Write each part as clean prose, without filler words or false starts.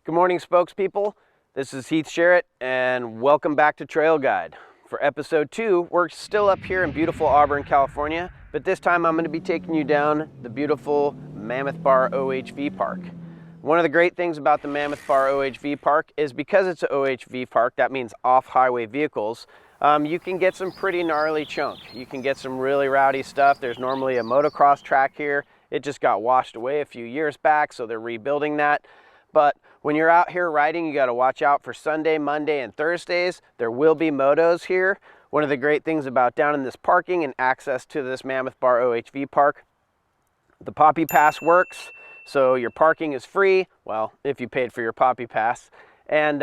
Good morning, spokespeople. This is Heath Sherritt, and welcome back to TrailGuide. For episode 2, we're still up here in beautiful Auburn, California, but this time I'm going to be taking you down the beautiful Mammoth Bar OHV Park. One of the great things about the Mammoth Bar OHV Park is because it's an OHV park, that means off-highway vehicles, you can get some pretty gnarly chunk. You can get some really rowdy stuff. There's normally a motocross track here. It just got washed away a few years back, so they're rebuilding that. But when you're out here riding, you got to watch out for Sunday, Monday, and Thursdays. There will be motos here. One of the great things about down in this parking and access to this Mammoth Bar OHV Park, the Poppy Pass works. So your parking is free, well, if you paid for your Poppy Pass. And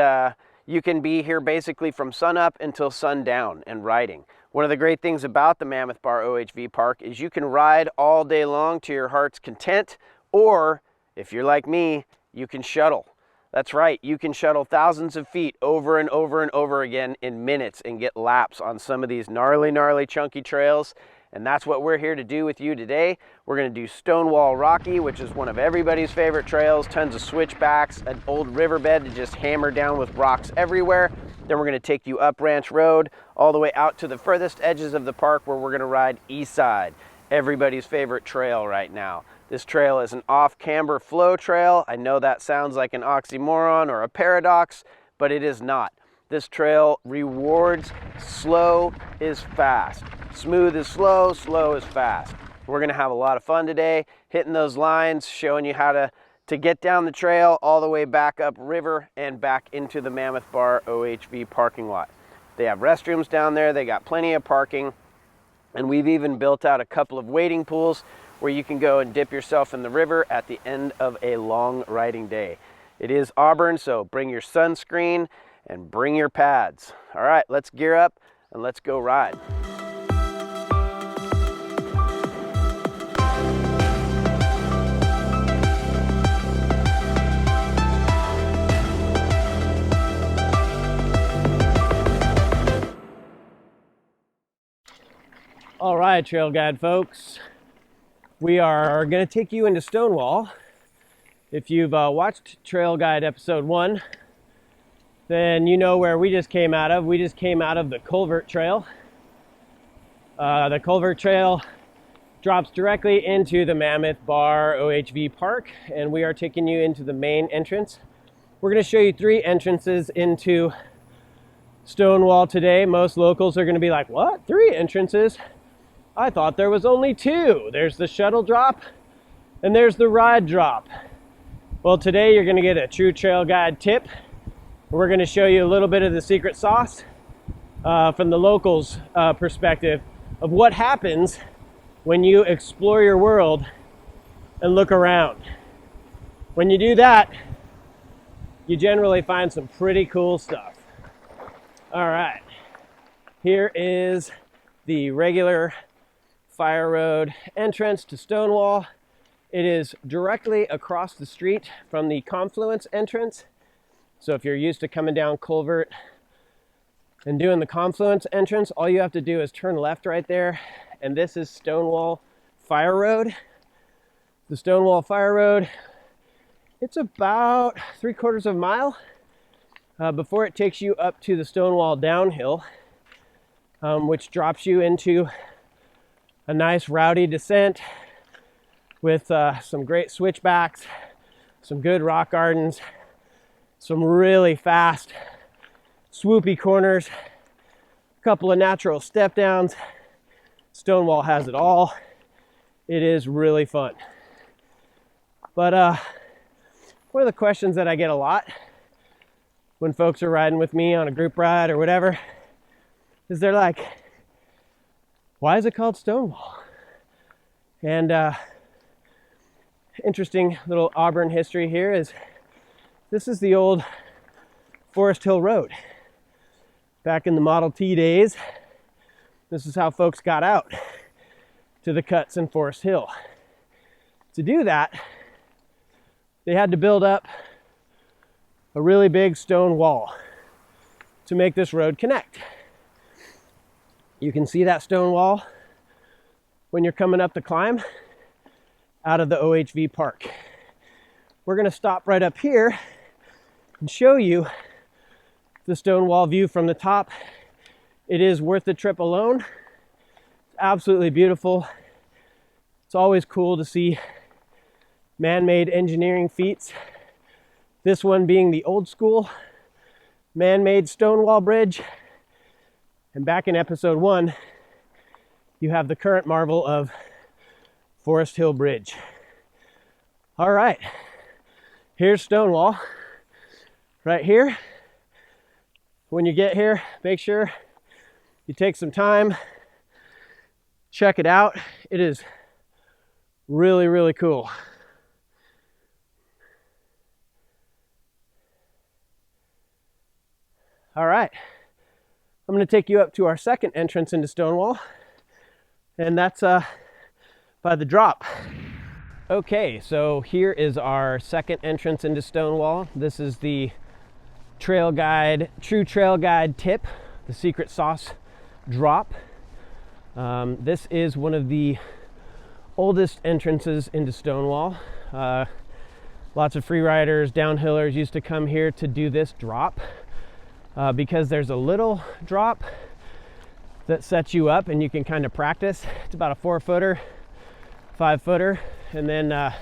you can be here basically from sunup until sundown and riding. One of the great things about the Mammoth Bar OHV Park is you can ride all day long to your heart's content, or if you're like me, you can shuttle. That's right, you can shuttle thousands of feet over and over and over again in minutes and get laps on some of these gnarly, chunky trails. And that's what we're here to do with you today. We're gonna do Stonewall Rocky, which is one of everybody's favorite trails, tons of switchbacks, an old riverbed to just hammer down with rocks everywhere. Then we're gonna take you up Ranch Road, all the way out to the furthest edges of the park where we're gonna ride Eastside, everybody's favorite trail right now. This trail is an off-camber flow trail. I know that sounds like an oxymoron or a paradox, but it is not. This trail rewards slow is fast. Smooth is slow, slow is fast. We're gonna have a lot of fun today, hitting those lines, showing you how to get down the trail all the way back up river and back into the Mammoth Bar OHV parking lot. They have restrooms down there, they got plenty of parking, and we've even built out a couple of wading pools where you can go and dip yourself in the river at the end of a long riding day. It is Auburn, so bring your sunscreen and bring your pads. All right, let's gear up and let's go ride. All right, Trail Guide folks. We are going to take you into Stonewall. If you've watched Trail Guide episode 1, then you know where we just came out of. We just came out of the Culvert Trail. The Culvert Trail drops directly into the Mammoth Bar OHV Park, and we are taking you into the main entrance. We're going to show you 3 entrances into Stonewall today. Most locals are going to be like, what? 3 entrances? I thought there was only 2. There's the shuttle drop and there's the ride drop. Well, today you're going to get a true trail guide tip. We're going to show you a little bit of the secret sauce from the locals' perspective of what happens when you explore your world and look around. When you do that, you generally find some pretty cool stuff. All right, here is the regular Fire Road entrance to Stonewall. It is directly across the street from the Confluence entrance. So if you're used to coming down Culvert and doing the Confluence entrance, all you have to do is turn left right there, and this is Stonewall Fire Road. The Stonewall Fire Road, it's about 3/4 of a mile before it takes you up to the Stonewall downhill, which drops you into a nice rowdy descent with some great switchbacks, some good rock gardens, some really fast swoopy corners, a couple of natural step downs. Stonewall has it all. It is really fun. But one of the questions that I get a lot when folks are riding with me on a group ride or whatever is they're like, why is it called Stonewall? And interesting little Auburn history here is this is the old Forest Hill Road. Back in the Model T days, this is how folks got out to the cuts in Forest Hill. To do that, they had to build up a really big stone wall to make this road connect. You can see that stone wall when you're coming up the climb out of the OHV park. We're going to stop right up here and show you the Stonewall view from the top. It is worth the trip alone. It's absolutely beautiful. It's always cool to see man-made engineering feats. This one being the old school man-made Stonewall Bridge. And back in episode 1, you have the current marvel of Forest Hill Bridge. All right, here's Stonewall right here. When you get here, make sure you take some time, check it out. It is really, really cool. All right, I'm going to take you up to our second entrance into Stonewall, and that's by the drop. Okay, so here is our second entrance into Stonewall. This is the TrailGuide, true TrailGuide tip, the secret sauce drop. This is one of the oldest entrances into Stonewall. Lots of freeriders, downhillers used to come here to do this drop because there's a little drop that sets you up and you can kind of practice. It's about a 4-footer, 5-footer, and then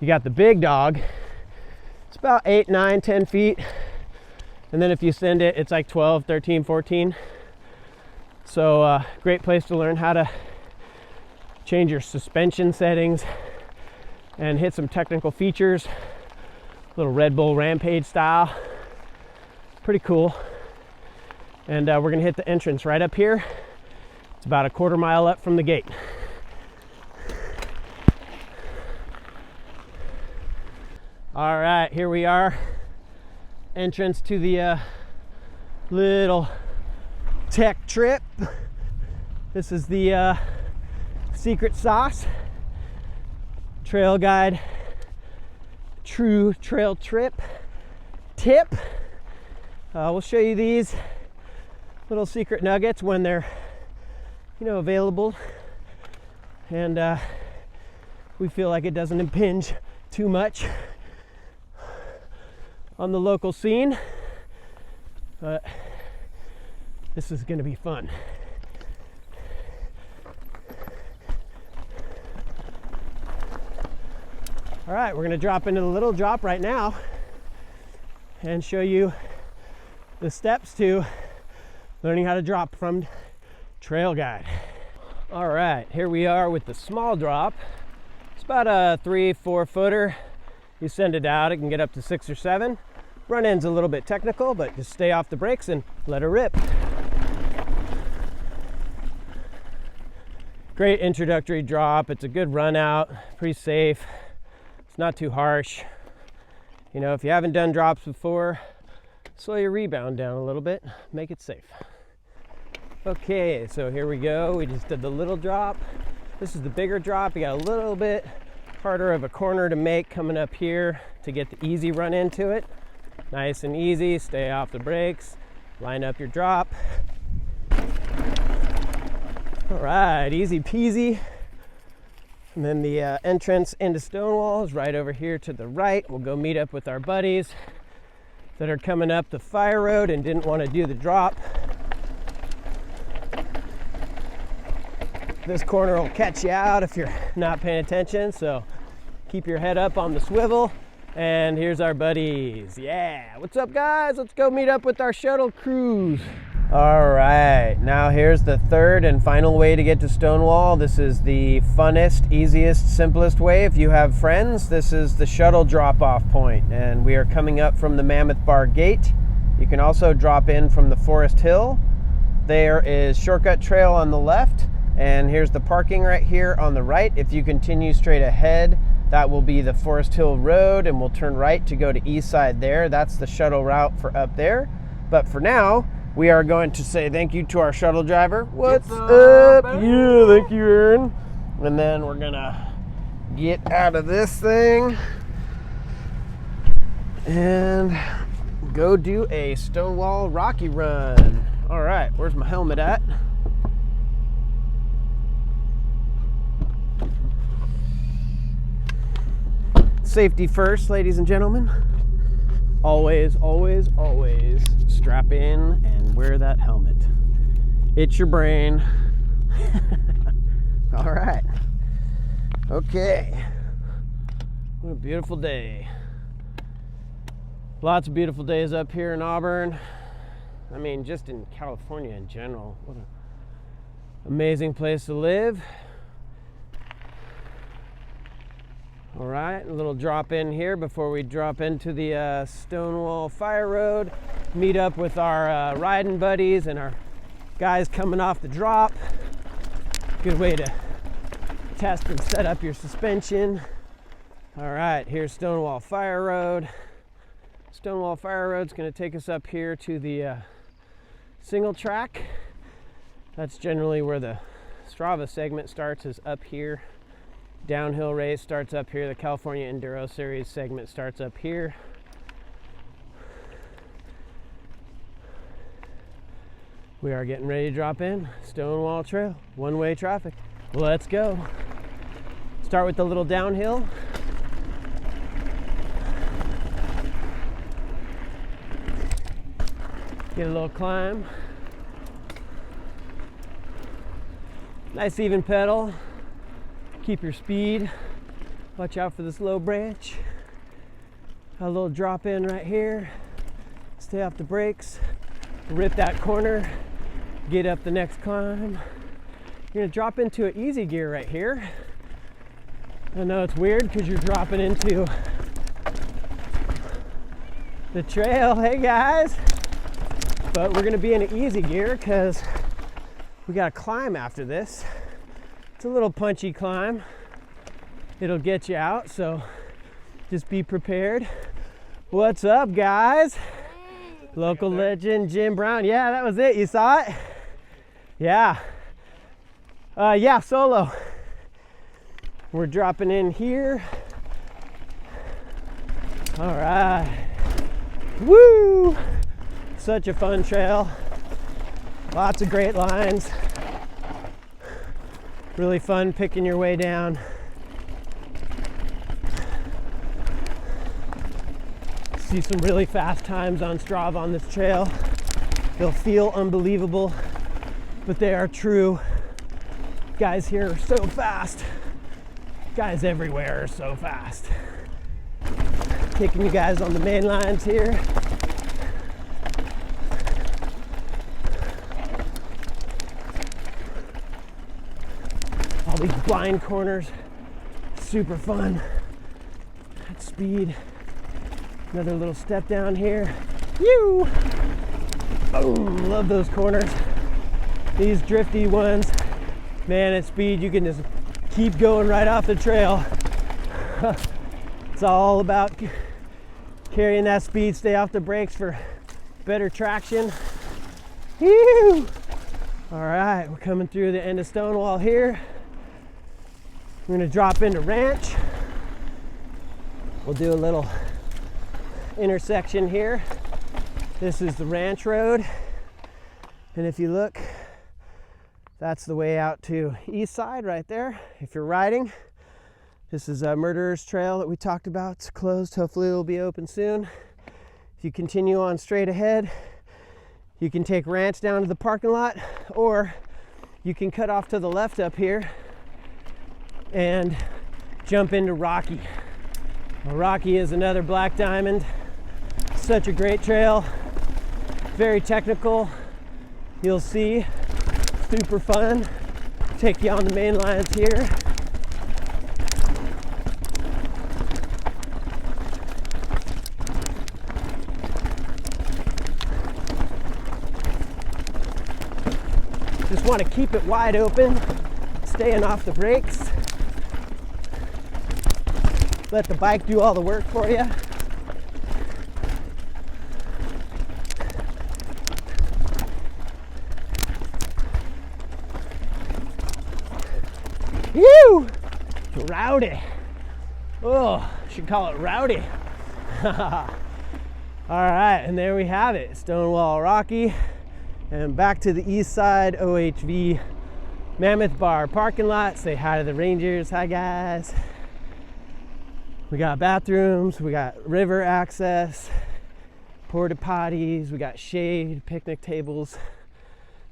you got the big dog. It's about 8, 9, 10 feet. And then if you send it, it's like 12, 13, 14. So great place to learn how to change your suspension settings and hit some technical features. Little Red Bull Rampage style. Pretty cool. And we're gonna hit the entrance right up here. It's about a 1/4 mile up from the gate. All right, here we are. Entrance to the little tech trip. This is the secret sauce TrailGuide true trail trip tip. We'll show you these little secret nuggets when they're, you know, available, and we feel like it doesn't impinge too much on the local scene, but this is going to be fun. All right, we're going to drop into the little drop right now and show you the steps to learning how to drop from TrailGuide. All right, here we are with the small drop. It's about a 3-4 footer. You send it out, it can get up to 6 or 7. Front end's a little bit technical, but just stay off the brakes and let her rip. Great introductory drop. It's a good run out, pretty safe. It's not too harsh. You know, if you haven't done drops before, slow your rebound down a little bit, make it safe. Okay, so here we go. We just did the little drop. This is the bigger drop. You got a little bit harder of a corner to make coming up here to get the easy run into it. Nice and easy, stay off the brakes, line up your drop. All right, easy peasy. And then the entrance into Stonewall is right over here to the right. We'll go meet up with our buddies that are coming up the fire road and didn't want to do the drop. This corner will catch you out if you're not paying attention, so keep your head up on the swivel. And here's our buddies. Yeah, what's up guys? Let's go meet up with our shuttle cruise. All right, now here's the third and final way to get to Stonewall. This is the funnest, easiest, simplest way. If you have friends, this is the shuttle drop-off point, and we are coming up from the Mammoth Bar gate. You can also drop in from the Forest Hill. There is shortcut trail on the left, and here's the parking right here on the right. If you continue straight ahead, that will be the Forest Hill Road, and we'll turn right to go to Eastside there. That's the shuttle route for up there. But for now, we are going to say thank you to our shuttle driver. What's up? Yeah, thank you, Aaron. And then we're gonna get out of this thing and go do a Stonewall Rocky run. All right, where's my helmet at? Safety first, ladies and gentlemen. Always, always, always strap in and wear that helmet. It's your brain. All right. Okay. What a beautiful day. Lots of beautiful days up here in Auburn. I mean, just in California in general. What an amazing place to live. All right, a little drop in here before we drop into the Stonewall Fire Road. Meet up with our riding buddies and our guys coming off the drop. Good way to test and set up your suspension. All right, here's Stonewall Fire Road. Stonewall Fire Road's going to take us up here to the single track. That's generally where the Strava segment starts, is up here. Downhill race starts up here. The California Enduro Series segment starts up here. We are getting ready to drop in Stonewall Trail, one-way traffic. Let's go. Start with the little downhill. Get a little climb. Nice even pedal. Keep your speed. Watch out for this low branch. A little drop in right here. Stay off the brakes. Rip that corner. Get up the next climb. You're gonna drop into an easy gear right here. I know it's weird because you're dropping into the trail. Hey guys. But we're gonna be in an easy gear because we gotta climb after this. It's a little punchy climb. It'll get you out, so just be prepared. What's up, guys? Local legend Jim Brown. Yeah, that was it. You saw it? Yeah. Yeah, solo. We're dropping in here. All right. Woo! Such a fun trail. Lots of great lines. Really fun picking your way down. See some really fast times on Strava on this trail. They'll feel unbelievable, but they are true. Guys here are so fast. Guys everywhere are so fast. Taking you guys on the main lines here. All these blind corners, super fun at speed. Another little step down here. Woo! Boom! Love those corners. These drifty ones, man, at speed you can just keep going right off the trail. It's all about carrying that speed, stay off the brakes for better traction. Woo! All right, we're coming through the end of Stonewall here. We're gonna drop into Ranch. We'll do a little intersection here. This is the Ranch Road. And if you look, that's the way out to Eastside right there. If you're riding, this is a Murderer's Trail that we talked about. It's closed, hopefully it'll be open soon. If you continue on straight ahead, you can take Ranch down to the parking lot, or you can cut off to the left up here and jump into Rocky. Well, Rocky is another black diamond. Such a great trail, very technical. You'll see, super fun. Take you on the main lines here. Just want to keep it wide open, staying off the brakes. Let the bike do all the work for you. Woo! Rowdy. Oh, should call it rowdy. All right, and there we have it. Stonewall Rocky. And back to the Eastside OHV Mammoth Bar parking lot. Say hi to the Rangers. Hi, guys. We got bathrooms, we got river access. porta potties, we got shade, picnic tables.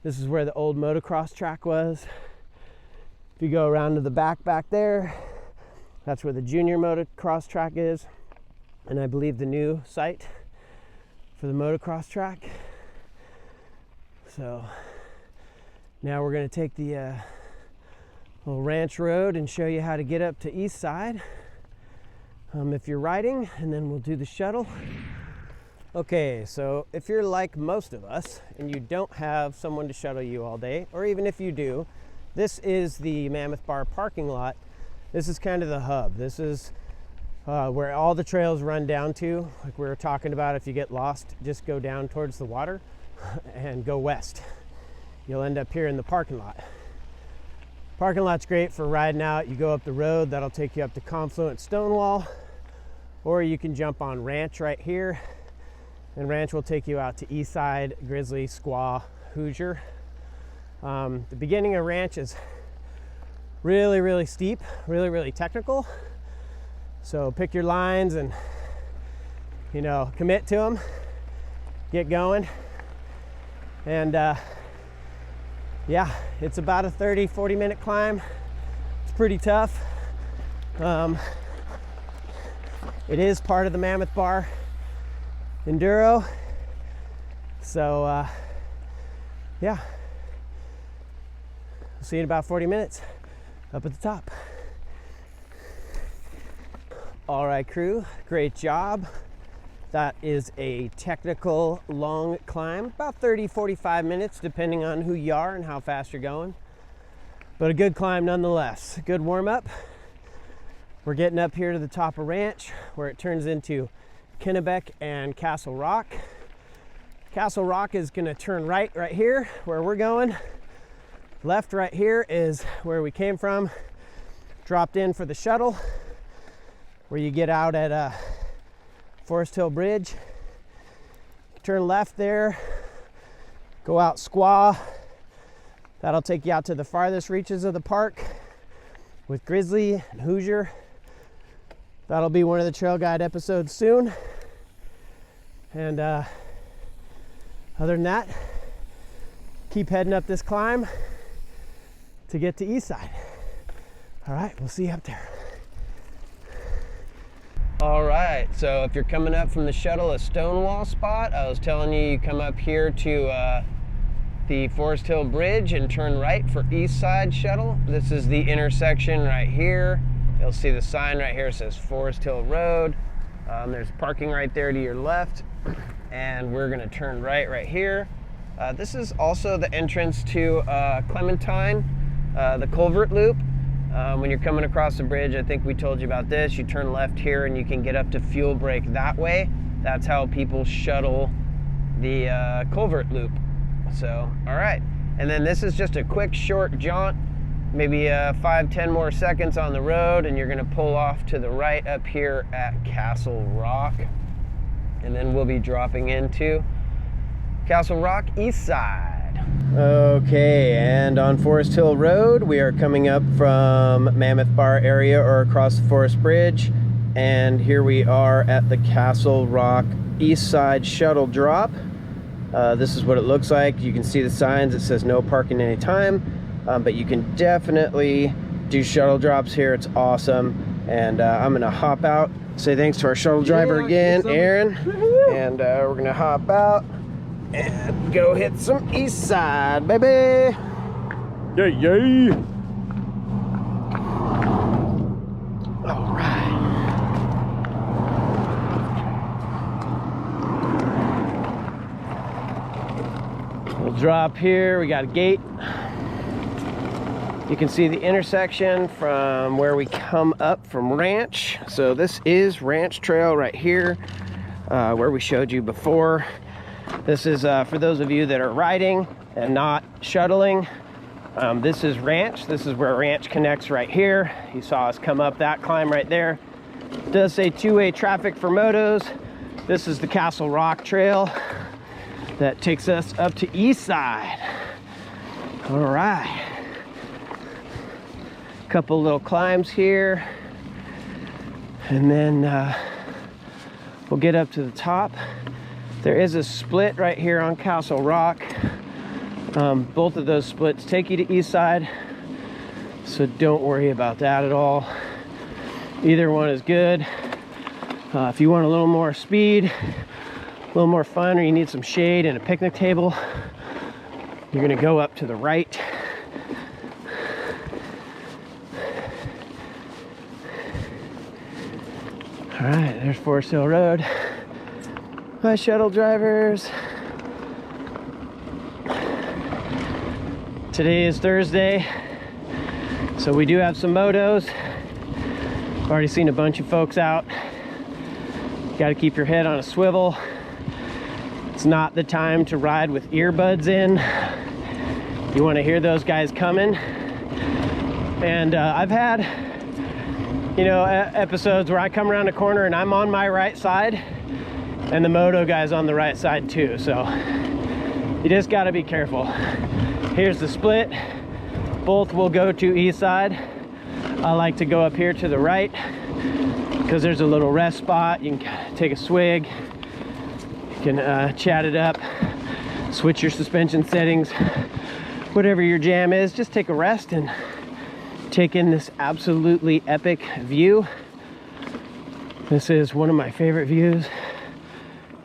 This is where the old motocross track was. If you go around to the back there, that's where the junior motocross track is, and I believe the new site for the motocross track. So now we're going to take the little ranch road and show you how to get up to Eastside if you're riding, and then we'll do the shuttle. Okay, so if you're like most of us and you don't have someone to shuttle you all day, or even if you do, this is the Mammoth Bar parking lot. This is kind of the hub. This is where all the trails run down to. Like we were talking about, if you get lost, just go down towards the water and go west. You'll end up here in the parking lot. Parking lot's great for riding out. You go up the road, that'll take you up to Confluent Stonewall, or you can jump on Ranch right here, and Ranch will take you out to Eastside, Grizzly, Squaw, Hoosier. The beginning of Ranch is really steep, really technical. So pick your lines and, you know, commit to them, get going. And yeah, it's about a 30-40 minute climb. It's pretty tough. It is part of the Mammoth Bar Enduro. So yeah, we'll see you in about 40 minutes up at the top. All right, crew, great job. That is a technical long climb, about 30-45 minutes depending on who you are and how fast you're going, but a good climb nonetheless. Good warm-up. We're getting up here to the top of Ranch, where it turns into Kennebec and Castle Rock. Castle Rock is going to turn right here where we're going. Left right here is where we came from. Dropped in for the shuttle, where you get out at Forest Hill Bridge. Turn left there, go out Squaw. That'll take you out to the farthest reaches of the park with Grizzly and Hoosier. That'll be one of the Trail Guide episodes soon. And other than that, keep heading up this climb to get to Eastside. All right, we'll see you up there. All right, so if you're coming up from the shuttle at Stonewall spot, I was telling you come up here to the Forest Hill Bridge and turn right for Eastside shuttle. This is the intersection right here. You'll see the sign right here, it says Forest Hill Road. There's parking right there to your left, and we're gonna turn right here. This is also the entrance to Clementine, the culvert loop. When you're coming across the bridge, I think we told you about this, you turn left here and you can get up to Fuel Break that way. That's how people shuttle the culvert loop. So, all right. And then this is just a quick short jaunt, maybe 5-10 more seconds on the road, and you're gonna pull off to the right up here at Castle Rock. And then we'll be dropping into Castle Rock Eastside. Okay, and on Forest Hill Road, we are coming up from Mammoth Bar area or across the Forest Bridge, and here we are at the Castle Rock Eastside shuttle drop. This is what it looks like. You can see the signs. It says no parking anytime, but you can definitely do shuttle drops here. It's awesome. And I'm gonna hop out, say thanks to our shuttle driver again, Aaron, and we're gonna hop out and go hit some Eastside, baby. Yay. All right. We'll drop here. We got a gate. You can see the intersection from where we come up from Ranch. So this is Ranch Trail right here, where we showed you before. This is for those of you that are riding and not shuttling. This is Ranch. This is where Ranch connects right here. You saw us come up that climb right there. It does say two-way traffic for motos. This is the Castle Rock Trail that takes us up to Eastside. All right. Couple little climbs here. And then we'll get up to the top. There is a split right here on Castle Rock. Both of those splits take you to Eastside, so don't worry about that at all. Either one is good. If you want a little more speed, a little more fun, or you need some shade and a picnic table, you're gonna go up to the right. All right, there's Forest Hill Road. My shuttle drivers. Today is Thursday, so we do have some motos. I've already seen a bunch of folks out. Got to keep your head on a swivel. It's not the time to ride with earbuds in. You want to hear those guys coming. And I've had, you know, episodes where I come around a corner and I'm on my right side and the moto guy's on the right side too. So you just got to be careful. Here's the split. Both will go to Eastside. I like to go up here to the right because there's a little rest spot. You can take a swig. You can chat it up, switch your suspension settings, whatever your jam is. Just take a rest and take in this absolutely epic view. This is one of my favorite views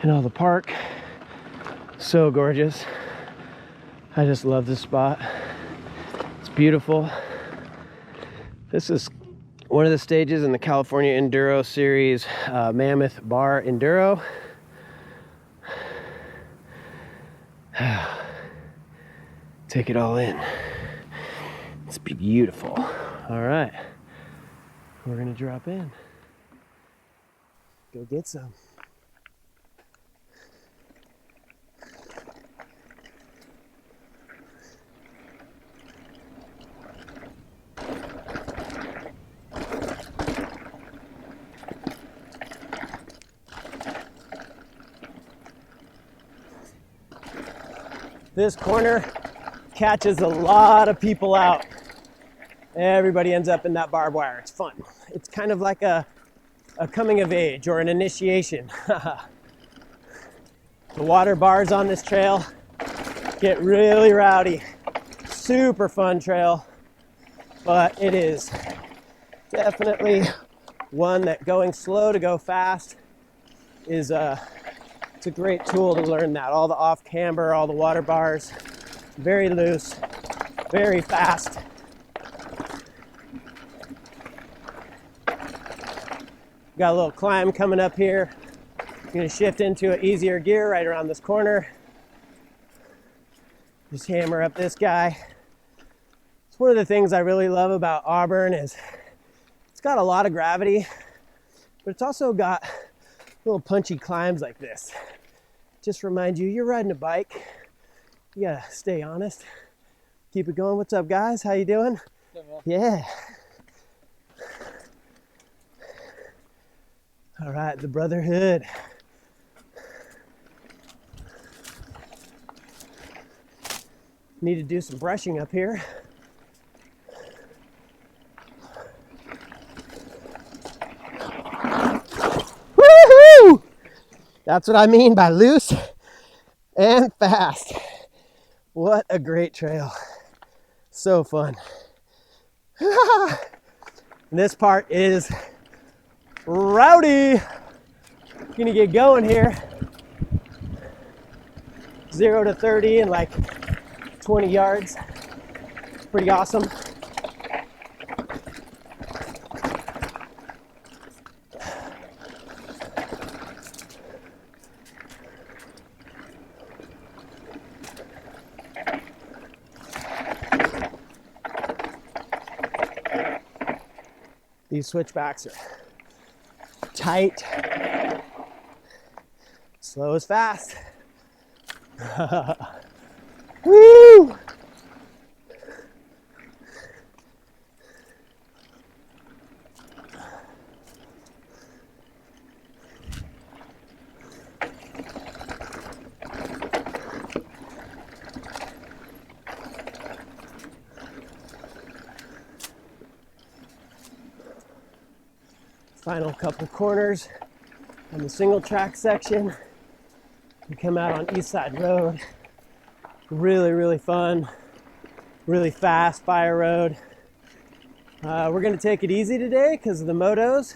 in all the park. So gorgeous. I just love this spot. It's beautiful. This is one of the stages in the California Enduro Series, Mammoth Bar Enduro. Take it all in. It's beautiful. All right, we're gonna drop in. Go get some. This corner catches a lot of people out. Everybody ends up in that barbed wire. It's fun. It's kind of like a coming of age or an initiation. The water bars on this trail get really rowdy. Super fun trail, but it is definitely one that going slow to go fast is it's a great tool to learn that. All the off camber, all the water bars, very loose, very fast. Got a little climb coming up here. I'm gonna shift into an easier gear right around this corner. Just hammer up this guy. It's one of the things I really love about Auburn is it's got a lot of gravity, but it's also got little punchy climbs like this. Just remind you, you're riding a bike. You gotta stay honest. Keep it going. What's up, guys? How you doing? Yeah. All right, the brotherhood. Need to do some brushing up here. Woohoo! That's what I mean by loose and fast. What a great trail. So fun. This part is rowdy. Gonna get going here. 0 to 30 in like 20 yards. It's pretty awesome. These switchbacks are tight. Slow is fast. Woo! Final couple corners on the single track section. We come out on Eastside Road. Really, really fun, really fast fire road. We're gonna take it easy today because of the motos.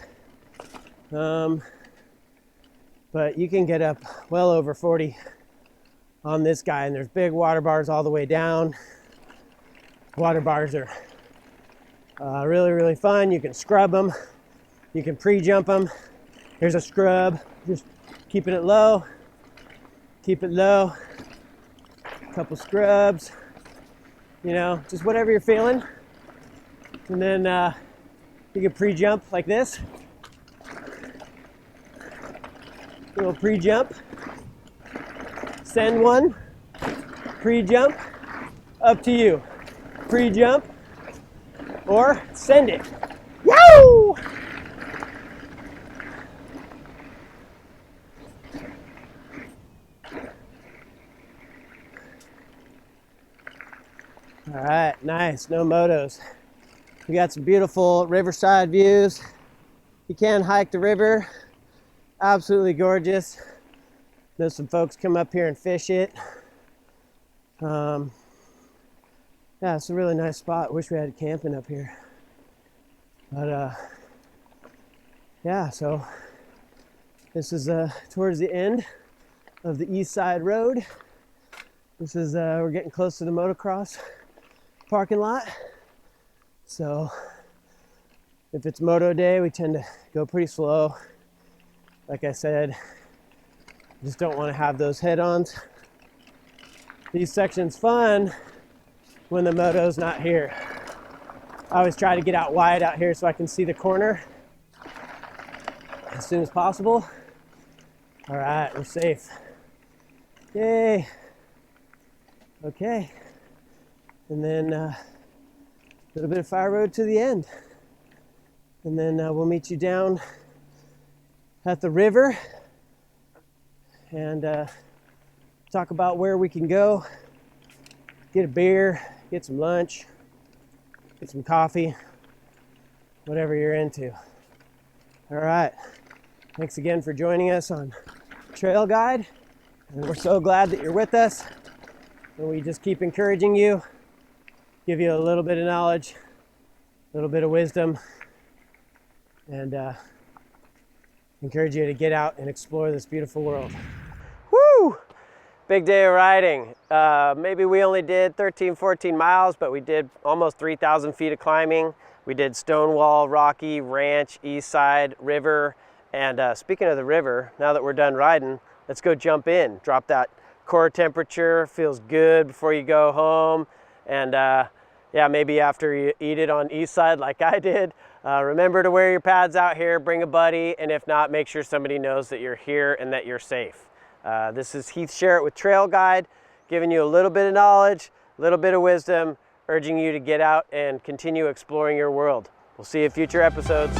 But you can get up well over 40 on this guy, and there's big water bars all the way down. Water bars are really, really fun. You can scrub them. You can pre-jump them. Here's a scrub, just keeping it low. Keep it low. A couple scrubs, you know, just whatever you're feeling. And then you can pre-jump like this. Little pre-jump. Send one. Pre-jump. Up to you. Pre-jump or send it. Woo! All right, nice, no motos. We got some beautiful riverside views. You can hike the river, absolutely gorgeous. Know some folks come up here and fish it. Yeah, it's a really nice spot. Wish we had camping up here. But yeah, so this is towards the end of the Eastside Road. This is, we're getting close to the motocross parking lot. So if it's moto day, we tend to go pretty slow. Like I said, just don't want to have those head-ons. These sections fun when the moto's not here. I always try to get out wide out here so I can see the corner as soon as possible. All right, we're safe. Yay. Okay. And then a little bit of fire road to the end. And then we'll meet you down at the river and talk about where we can go, get a beer, get some lunch, get some coffee, whatever you're into. All right. Thanks again for joining us on TrailGuide. And we're so glad that you're with us. And we just keep encouraging you, give you a little bit of knowledge, a little bit of wisdom, and encourage you to get out and explore this beautiful world. Woo! Big day of riding. Maybe we only did 13, 14 miles, but we did almost 3,000 feet of climbing. We did Stonewall, Rocky, Ranch, Eastside, River. And speaking of the river, now that we're done riding, let's go jump in. Drop that core temperature, feels good before you go home. And yeah, maybe after you eat it on Eastside like I did. Remember to wear your pads out here, bring a buddy, and if not, make sure somebody knows that you're here and that you're safe. This is Heath Sherritt with TrailGuide, giving you a little bit of knowledge, a little bit of wisdom, urging you to get out and continue exploring your world. We'll see you in future episodes.